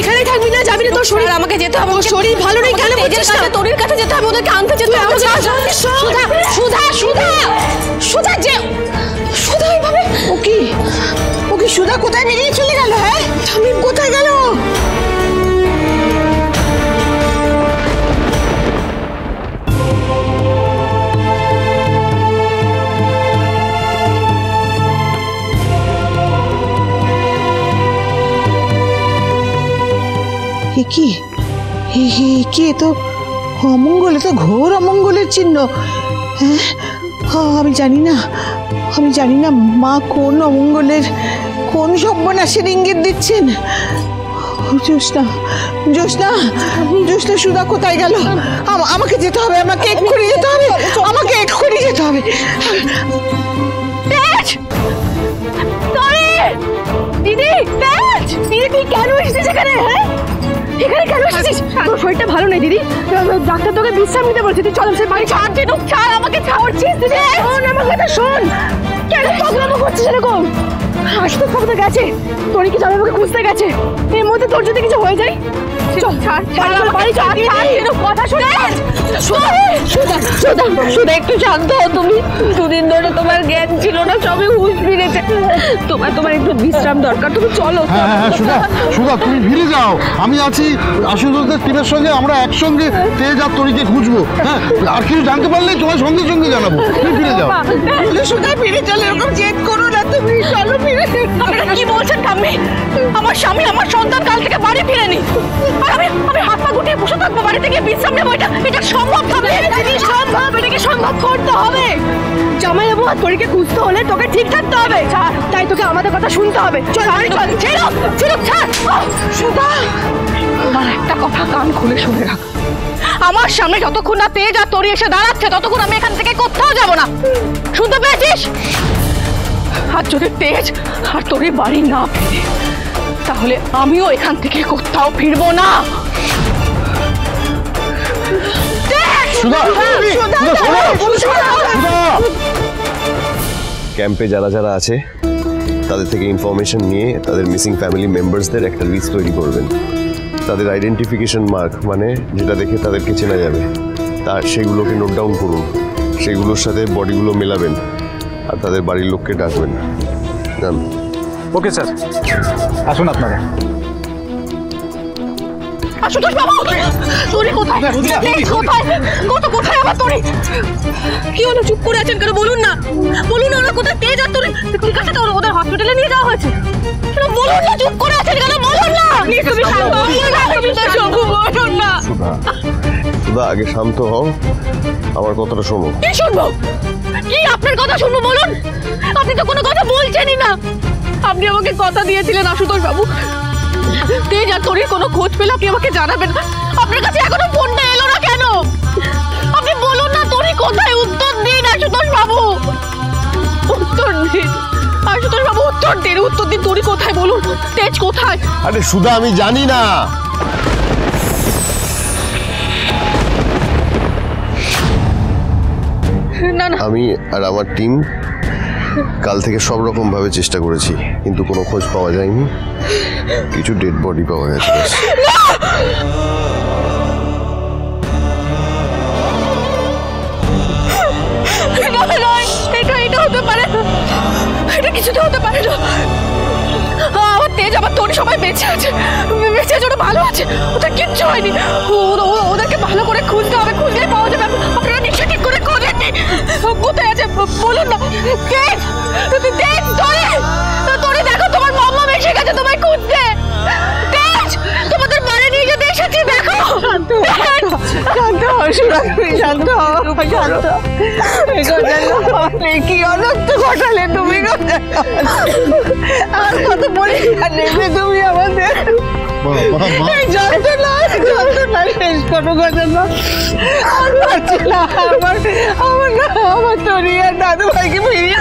এখানেই থাকবি না, যাবি না? তোর শরীর, আমাকে যেতে হবে। শরীর ভালো নেই কেন বলছিস না? তোর কাছে যেতে হবে, ওদেরকে আনতে যেতে হবে। সুধা সুধা সুধা সুধা যে সুধা এইভাবে ও কি সুধা কোথায় বেরিয়ে চলে গেল? হ্যাঁ শামীম কোথায় গেল? কি তো অমঙ্গল, তো ঘোর অমঙ্গলের চিহ্ন। হ্যাঁ আমি জানি না মা কোন অমঙ্গলের, কোন সর্বনাশের ইঙ্গিত দিচ্ছেন। জ্যোৎস্না সুধা কোথায় গেল? আমাকে যেতে হবে, আমাকে এক্ষুনি যেতে হবে। দিদি তুই কেন এসেছিস এখানে? এখানে কেন এসেছিস? তোর শরীরটা ভালো নেই দিদি, ডাক্তার তোকে বিশ্রাম নিতে বলছে। তুই চল সে বাড়ি। ছাড় আমাকে, ছাড়ছিস দিদি? শোন আমার কথা, শোন। কেন পাগলামো করছিস এরকম? আশুতোষ বাবু তো গেছে, তোরই কি জামাইবাবুকে খুঁজতে গেছে। এর মধ্যে তোর যদি কিছু হয়ে যায়, চল বাড়ি চল। কথা শোনে সুধা, একটু শান্ত হও তুমি। দুদিন ধরে তোমার জ্ঞান ছিল না, সবে হুঁশ ফিরেছে। তোমার একটু বিশ্রাম দরকার, তুমি চলো। হ্যাঁ সুধা তুমি ফিরে যাও, আমি আছি। আশুতোষদের টিমের সঙ্গে আমরা একসঙ্গে তেজ আর তরিকে খুঁজবো। হ্যাঁ, আর কিছু জানতে পারলে তোমার সঙ্গে জানাবো। তুমি ফিরে যাও। সুধা ফিরে চলো, এরকম জেদ করো না তুমি। চলো ফিরে। আপনারা কি বলছেন ঠাম্মি? আমার স্বামী, আমার সন্তান কাল থেকে বাড়ি ফিরেনি, আর আমি হাত পা গুটিয়ে বসে থাকবো বাড়িতে গিয়ে বিশ্রাম নেবো? এটা সম্ভব হবে? এটাকে সম্ভব করতে হবে। জামাইবাবু আর তরিকে খুঁজতে হলে তোকে ঠিক থাকতে হবে, তাই তোকে আমাদের কথা শুনতে হবে। সুধা, আমার একটা কথা কান খুলে শুনে রাখ। আমার সামনে যতক্ষণ না তেজ আর তরি এসে দাঁড়াচ্ছে, ততক্ষণ আমি এখান থেকে কোথাও যাবো না। শুনতে পেয়েছিস? আর যদি তেজ আর তরি বাড়ি না ফিরে, তাহলে আমিও এখান থেকে কোথাও ফিরবো না। ক্যাম্পে যারা আছে তাদের থেকে ইনফরমেশন নিয়ে তাদের মিসিং ফ্যামিলি মেম্বার্সদের একটা লিস্ট তৈরি করবেন। তাদের আইডেন্টিফিকেশন মার্ক, মানে যেটা দেখে তাদেরকে চেনা যাবে, সেগুলোকে নোট ডাউন করুন। সেগুলোর সাথে বডিগুলো মেলাবেন আর তাদের বাড়ির লোককে ডাকবেন। জান? ওকে স্যার, আসুন আপনারা। আশুতোষ বাবু, তরি কোথায়? কোথায় আমার তরি? কি হলো, চুপ করে আছেন কেন? বলুন না ওরা কোথায়? তেজ আর তরি কাছে তো ওদের হসপিটালে নিয়ে যাওয়া হয়েছে। বলুন না, চুপ করে আছেন কেন? বলুন না। তুমি শান্ত বলুন না। সুধা, আগে শান্ত হও, আমার কথাটা শোনো। কি শুনবো? কি আপনার কথা শুনবো বলুন? আপনি তো কোনো কথা বলছেনই না। আপনি আমাকে কথা দিয়েছিলেন আশুতোষ বাবু, তেজ আর তরির কোনো খোঁজ পেলে আপনি আমাকে জানাবেন। আপনার কাছে এখনো ফোনটা এলো না কেন? আপনি বলুন না তরি কোথায়? উত্তর দিন আশুতোষ বাবু, উত্তর দিন। আশুতোষ বাবু উত্তর দিন। তরি কোথায় বলুন? তেজ কোথায়? আরে সুধা, আমি জানি না। আমি আর আমার টিম কাল থেকে সব রকম ভাবে চেষ্টা করেছি, কিন্তু কোনো খোঁজ পাওয়া যায়নি। কিছু ডেড বডি পাওয়া গেছে। এটা হতে পারে না, এটা কিছুতে হতে পারে না। আমার তেজ, আমার তরি সবাই বেঁচে আছে, ওরা ভালো আছে, ওটা কিচ্ছু হয়নি। ওদেরকে ভালো করে খুঁজতে হবে, খুঁজলেই পাওয়া যাবে। আপনারা নিশ্চয়ই ঠিক করে খোঁজেননি। কোথায় আছে বলুন না। তেজ, তরি দেখো, তোমার মাম্মা এসে গেছে তোমায় খুঁজতে। তেজ, তোমাদের বাড়ি নিয়ে যেতে এসেছি, দেখো। কি অনর্থ ঘটালে তুমি, আর কত পরীক্ষা নেবে তুমি আমাদের? আমার তরি আর দাদু ভাইকে ফিরিয়ে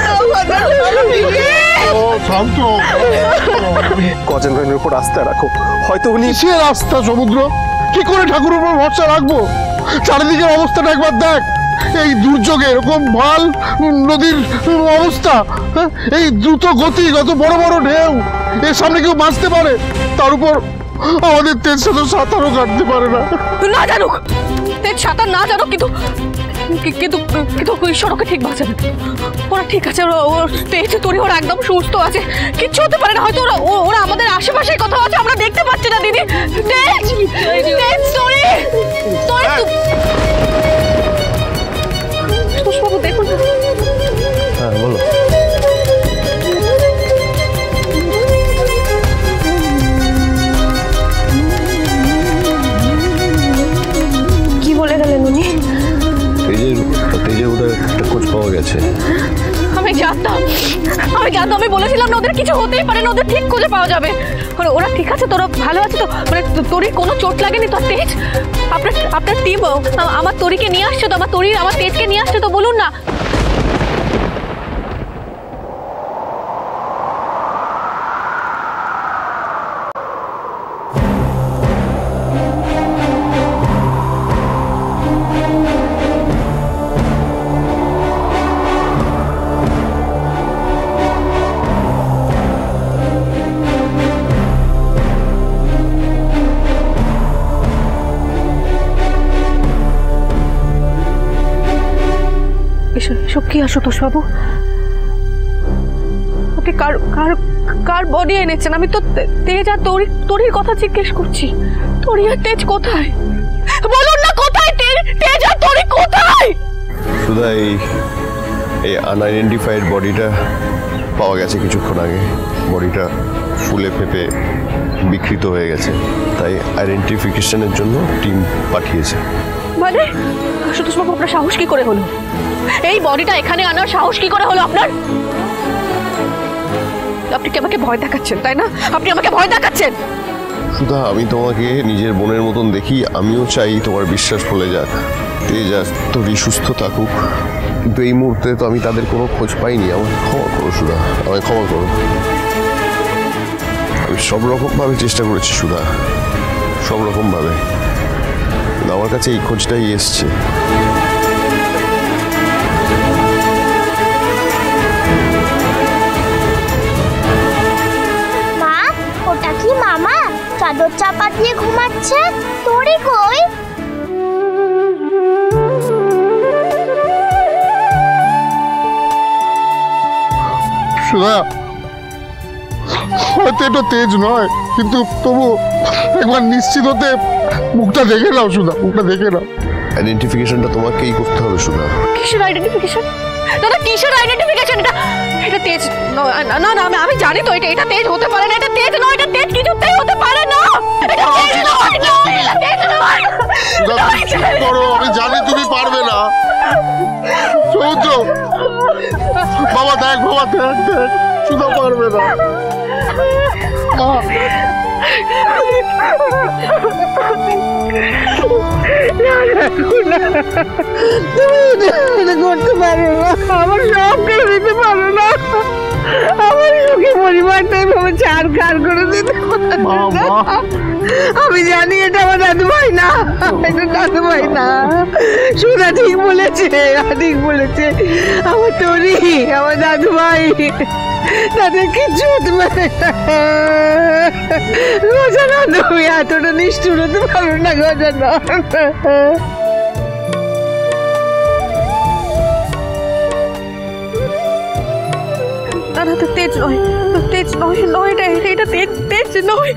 গজেন্দ্রের উপর আস্থা রাখো, হয়তো উনি। কিসের আস্থা সমুদ্র? কি করে ঠাকুরের উপর ভরসা রাখবো? চারিদিকের অবস্থাটা একবার দেখ। এই দুর্যোগে এরকম ভাল নদীর অবস্থা, এই দ্রুত গতি, কত বড় বড় ঢেউ, এর সামনে কেউ বাঁচতে পারে? তার উপর আমাদের তেজটা তো সাঁতারও কাটতে পারে না। না জানুক, তেজ সাঁতার না জানুক, কিন্তু কিন্তু কিন্তু ঈশ্বর ওকে ঠিক বাঁচাবে। ওরা ঠিক আছে, তেজ তোরি ওরা একদম সুস্থ আছে, কিচ্ছু হতে পারে না। হয়তো ওরা আমাদের আশেপাশে কোথাও আছে, আমরা দেখতে পাচ্ছি না। দিদি, তেজ তেজ তোরি তোরি বাবু দেখুন। হ্যাঁ বলো। কি বলে গেলেন উনি? তেজের ওদের একটা খোঁজ পাওয়া গেছে। আমি জানতাম, আমি বলেছিলাম না ওদের কিছু হতেই পারে না, ওদের ঠিক খুঁজে পাওয়া যাবে। ওরা ঠিক আছে, তোরা ভালো আছে তো? মানে তোরির কোনো চোট লাগেনি তো? তেজ, আপনার টিম আমার তোরিকে নিয়ে আসছে তো? আমার তেজকে নিয়ে আসছে তো? বলুন না। এসব কি আশুতোষ বাবু? আপনি কার বডি এনেছেন? আমি তো তেজ আর তোরির কথা জিজ্ঞেস করছি। তোরি আর তেজ কোথায়? বলুন না, কোথায় তেজ আর তোরি কোথায়? শুধু এই আনআইডেন্টিফাইড বডিটা পাওয়া গেছে কিছুক্ষণ আগে। বডিটা ফুলে ফেপে বিকৃত হয়ে গেছে, তাই আইডেন্টিফিকেশনের জন্য টিম পাঠিয়েছে। মানে আশুতোষ বাবু, আপনার সাহস কি করে হলো? এই বডিটা এখানে আনার সাহস কি করে হলো আপনার? আপনি কি আমাকে ভয় দেখাচ্ছেন, তাই না? আপনি আমাকে ভয় দেখাচ্ছেন। সুধা, আমি তোমাকে নিজের বোনের মতন দেখি, আমিও চাই তোমার বিশ্বাস ফলে যাক, তেজ আর তোরই সুস্থ থাকুক। কিন্তু এই মুহূর্তে তো আমি তাদের কোনো খোঁজ পাইনি। আমাকে ক্ষমা করো সুধা, আমাকে ক্ষমা করো। আমি সব রকমভাবে চেষ্টা করেছি সুধা, সব রকমভাবে, কিন্তু আমার কাছে এই খোঁজটাই এসছে। মা, ওটা কি মামা? চাদর চাপা দিয়ে ঘুমাচ্ছে। তোরি কই? সুধা, হয়তো এটা তেজ নয়, কিন্তু তবু একবার নিশ্চিত হতে মুখটা দেখে নাও সুধা, মুখটা দেখে নাও। আইডেন্টিফিকেশনটা তোমাকেই করতে হবে সুধা। কিসের আইডেন্টিফিকেশন? দাদা, কিসের আইডেন্টিফিকেশন? এটা তেজ নয়। না না, আমি জানি তো এটা তেজ হতে পারে না। এটা তেজ নয়, এটা তেজ কিছুতেই হতে পারে না। এটা তেজ নয়, এটা তেজ নয়। সুধা, চুপ করো, আমি জানি তুমি পারবে না। সৌদ্র, বাবা দেখ, বাবা দেখ, দেখ, সুধা পারবে না। মা, করতে পারো না, আমার সব কেড়ে দিতে পারো না, আমার সুখী পরিবারটা এভাবে ছাড়খাড় করে দিতে পারো মা, না। মা। আমি জানি এটা আমার দাদু ভাই না, এটা দাদু ভাই না। সুধা ঠিক বলেছে, ঠিক বলেছে। আমার তোরি, আমার দাদু ভাই, তাদের কিচ্ছু হতে পারে না। ঘোষণা, তুমি এতটা নিষ্ঠুর হতে পারো না ঘোষণা। দাদা, তো তেজ নয়, তেজ নয়, এটা তেজ নয়।